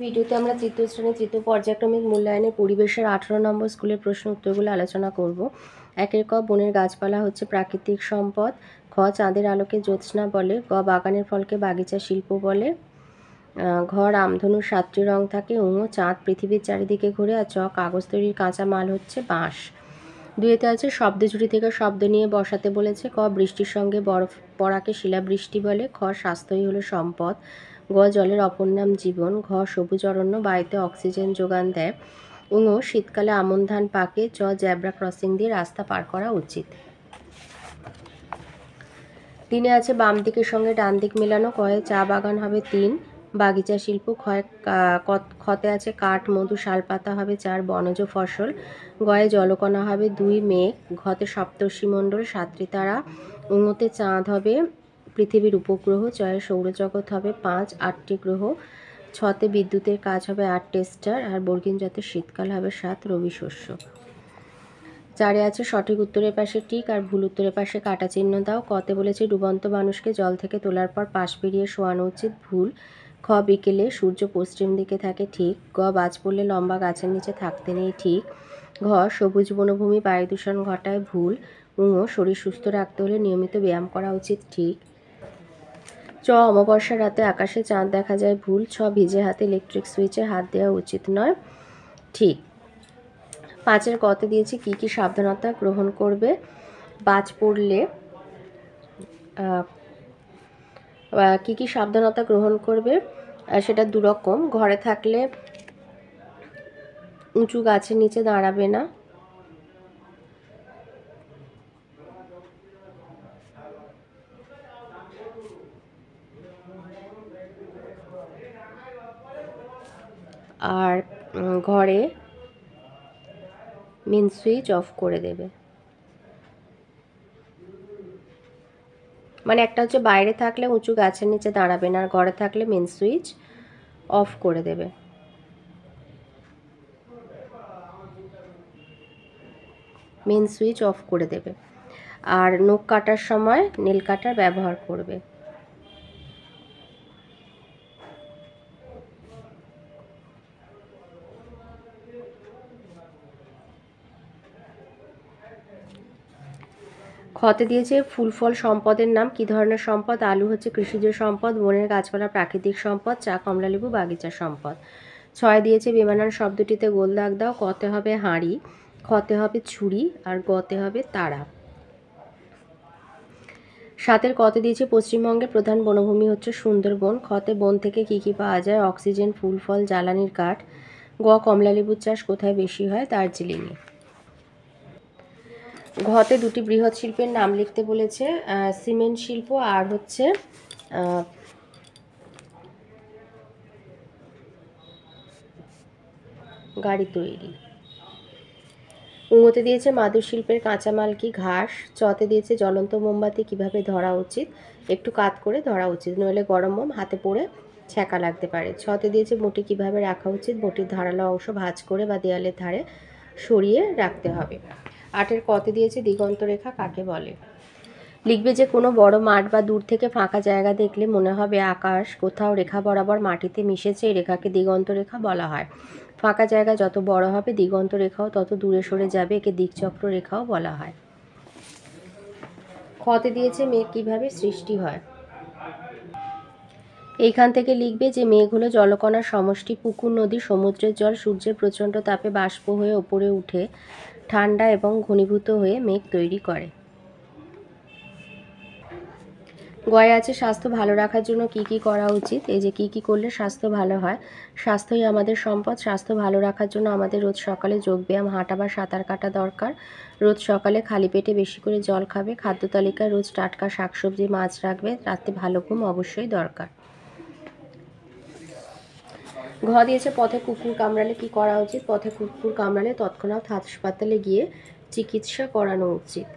ভিডিওতে আমরা তৃতীয় শ্রেণীর তৃতীয় পর্যায়ক্রমিক মূল্যায়নের পরিবেশের 18 নম্বর স্কুলের প্রশ্ন উত্তরগুলো আলোচনা করব। 1 ক বনের গাছপালা হচ্ছে প্রাকৃতিক সম্পদ। খ চাঁদের আলোকে জ্যোৎস্না বলে। গ বাগানের ফলকে বাগিচা শিল্প বলে। ঘ রামধনুর 7টি রং থাকে। চাঁদ পৃথিবীর চারিদিকে ঘুরে। আর চ কাগজ তৈরির কাঁচা মাল হচ্ছে বাঁশ। 2 আছে শব্দ জুড়ি থেকে শব্দ নিয়ে বসাতে বলেছে। ক বৃষ্টির সঙ্গে বরফ পড়াকে শিলাবৃষ্টি বলে। খ স্বাস্থ্যই হলো সম্পদ। গ জলের অপর নাম জীবন। ঘ সবুজ অরণ্য বায়ুতে অক্সিজেন যোগান দেয়। শীতকালে আমন ধান পাকে। চ জেব্রা ক্রসিং দিয়ে রাস্তা পার করা উচিত। 3 আছে বাম দিকের সঙ্গে ডান দিক মেলানো। কয়ে চা বাগান হবে 3, বাগিচা শিল্প। খতে আছে কাঠ, মধু, শালপাতা হবে 4, বনজ ফসল। গয়ে জলকণা হবে 2, মেঘ। ঘতে সপ্তর্ষি মণ্ডল 7টি তারা। তে চাঁদ হবে পৃথিবীর উপগ্রহ। চয়ে সৌরজগৎ হবে 5, 8টি গ্রহ। ছতে বিদ্যুতের কাজ হবে 8 টেস্টার। আর বর্গিন জাতের শীতকাল হবে 7, রবি শস্য। 4 আছে সঠিক উত্তরের পাশে টিক আর ভুল উত্তরের পাশে কাটা চিহ্ন দাও। কতে বলেছে ডুবন্ত মানুষকে জল থেকে তোলার পর পাশ ফিরিয়ে শোয়ানো উচিত, ভুল। খ বিকেলে সূর্য পশ্চিম দিকে থাকে, ঠিক। গ বাজ পড়লে লম্বা গাছের নিচে থাকতে নেই, ঠিক। ঘ সবুজ বনভূমি বায়ু দূষণ ঘটায়, ভুল। শরীর সুস্থ রাখতে হলে নিয়মিত ব্যায়াম করা উচিত, ঠিক। চ অমাবস্যার রাতে আকাশে চাঁদ দেখা যায়, ভুল। ছ ভিজে হাতে ইলেকট্রিক সুইচে হাত দেওয়া উচিত নয়, ঠিক। 5 কতে দিয়েছি কি কি সাবধানতা গ্রহণ করবে। বাজ পড়লে কি কি সাবধানতা গ্রহণ করবে সেটা দুরকম। ঘরে থাকলে উঁচু গাছের নিচে দাঁড়াবে না। আর ঘরে মেন সুইচ অফ করে দেবে। মানে একটা হচ্ছে বাইরে থাকলে উঁচু গাছের নিচে দাঁড়াবে না, আর ঘরে থাকলে মেন সুইচ অফ করে দেবে। মেন সুইচ অফ করে দেবে। আর নখ কাটার সময় নেল কাটার ব্যবহার করবে। খতে দিয়েছে ফুল ফল সম্পদের নাম। কি ধরনের সম্পদ। আলু হচ্ছে কৃষিজ সম্পদ, বনের গাছপালা প্রাকৃতিক সম্পদ, চা কমলালেবু বাগিচার সম্পদ। 6 দিয়েছে বেমানান শব্দটিতে গোল দাগ দাও। কতে হবে হাঁড়ি, খতে হবে ছুরি, আর গতে হবে তারা। 7 কতে দিয়েছে পশ্চিমবঙ্গের প্রধান বনভূমি হচ্ছে সুন্দরবন। খতে বন থেকে কি কি পাওয়া যায়। অক্সিজেন, ফুল ফল, জ্বালানির কাঠ। গ কমলালেবুর চাষ কোথায় বেশি হয়। দার্জিলিংয়ে। ঘতে 2টি বৃহৎ শিল্পের নাম লিখতে বলেছে, সিমেন্ট শিল্প আর হচ্ছে গাড়ি তৈরি। তে দিয়েছে মাদুর শিল্পের কাঁচামাল কি, ঘাস। চতে দিয়েছে জ্বলন্ত মোমবাতি কিভাবে ধরা উচিত, একটু কাত করে ধরা উচিত, নইলে গরম মোম হাতে পড়ে ছ্যাঁকা লাগতে পারে। ছতে দিয়েছে বটি কিভাবে রাখা উচিত, বটির ধারালো অংশ ভাঁজ করে বা দেয়ালের ধারে সরিয়ে রাখতে হবে। 8 কতে দিয়েছে দিগন্ত রেখা কাকে বলে। লিখবে যে কোনো বড় মাঠ বা দূর থেকে ফাঁকা জায়গা দেখলে মনে হবে আকাশ কোথাও রেখা বরাবর মাটিতে মিশেছে, এই রেখাকে দিগন্ত রেখা বলা হয়। ফাঁকা জায়গা যত বড় হবে দিগন্ত রেখাও তত দূরে সরে যাবে, একে দিকচক্র রেখাও বলা হয়। খতে দিয়েছে মেঘ কিভাবে সৃষ্টি হয়। এইখান থেকে লিখবে যে মেঘ হলো জলকণার সমষ্টি। পুকুর, নদী, সমুদ্রের জল সূর্যের প্রচণ্ড তাপে বাষ্প হয়ে ওপরে উঠে ঠান্ডা এবং ঘনীভূত হয়ে মেঘ তৈরি করে। গয়ে আছে স্বাস্থ্য ভালো রাখার জন্য কি কি করা উচিত। এই যে কি কি করলে স্বাস্থ্য ভালো হয়। স্বাস্থ্যই আমাদের সম্পদ। স্বাস্থ্য ভালো রাখার জন্য আমাদের রোজ সকালে যোগব্যায়াম, হাঁটা বা সাঁতার কাটা দরকার। রোজ সকালে খালি পেটে বেশি করে জল খাবে। খাদ্য তালিকায় রোজ টাটকা শাকসবজি, মাছ রাখবে। রাতে ভালো ঘুম অবশ্যই দরকার। ঘ দিয়েছে পথে কুকুর কামড়ালে কি করা উচিত। পথে কুকুর কামড়ালে তৎক্ষণাৎ হাসপাতালে গিয়ে চিকিৎসা করানো উচিত।